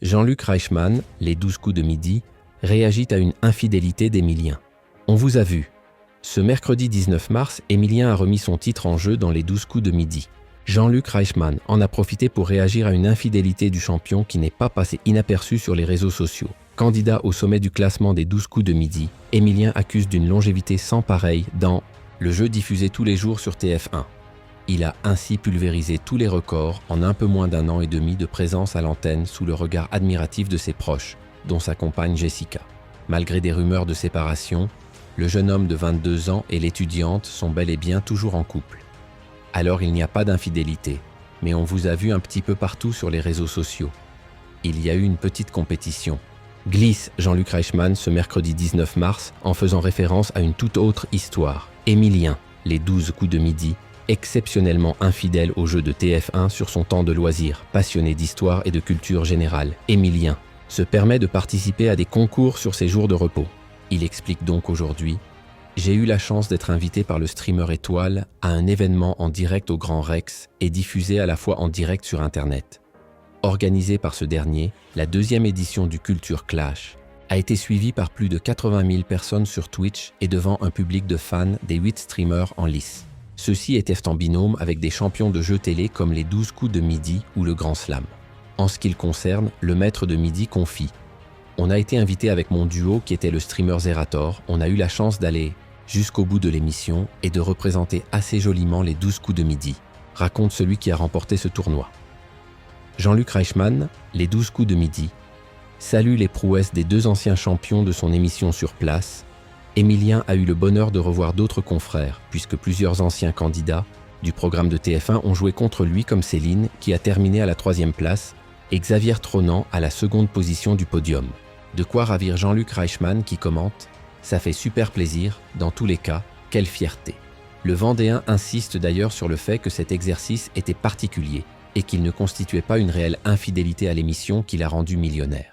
Jean-Luc Reichmann, les 12 coups de midi, réagit à une infidélité d'Emilien. On vous a vu. Ce mercredi 19 mars, Emilien a remis son titre en jeu dans les 12 coups de midi. Jean-Luc Reichmann en a profité pour réagir à une infidélité du champion qui n'est pas passée inaperçue sur les réseaux sociaux. Candidat au sommet du classement des 12 coups de midi, Emilien accuse d'une longévité sans pareille dans le jeu diffusé tous les jours sur TF1. Il a ainsi pulvérisé tous les records en un peu moins d'1 an et demi de présence à l'antenne sous le regard admiratif de ses proches, dont sa compagne Jessica. Malgré des rumeurs de séparation, le jeune homme de 22 ans et l'étudiante sont bel et bien toujours en couple. Alors il n'y a pas d'infidélité, mais on vous a vu un petit peu partout sur les réseaux sociaux. Il y a eu une petite compétition. Glisse Jean-Luc Reichmann ce mercredi 19 mars en faisant référence à une toute autre histoire. Emilien, les 12 coups de midi, exceptionnellement infidèle au jeu de TF1 sur son temps de loisir, passionné d'histoire et de culture générale. Emilien se permet de participer à des concours sur ses jours de repos. Il explique donc aujourd'hui « J'ai eu la chance d'être invité par le streamer Étoile à un événement en direct au Grand Rex et diffusé à la fois en direct sur Internet. Organisé par ce dernier, la 2e édition du Culture Clash a été suivie par plus de 80 000 personnes sur Twitch et devant un public de fans des 8 streamers en lice. Ceux-ci étaient en binôme avec des champions de jeux télé comme les 12 coups de midi ou le Grand Slam. En ce qui le concerne, le maître de midi confie « On a été invité avec mon duo qui était le streamer Zerator, on a eu la chance d'aller jusqu'au bout de l'émission et de représenter assez joliment les 12 coups de midi », raconte celui qui a remporté ce tournoi. Jean-Luc Reichmann, les 12 coups de midi, salue les prouesses des 2 anciens champions de son émission sur place. Emilien a eu le bonheur de revoir d'autres confrères, puisque plusieurs anciens candidats du programme de TF1 ont joué contre lui comme Céline, qui a terminé à la 3e place, et Xavier Tronan à la 2e position du podium. De quoi ravir Jean-Luc Reichmann qui commente « Ça fait super plaisir, dans tous les cas, quelle fierté ». Le Vendéen insiste d'ailleurs sur le fait que cet exercice était particulier et qu'il ne constituait pas une réelle infidélité à l'émission qui l'a rendu millionnaire.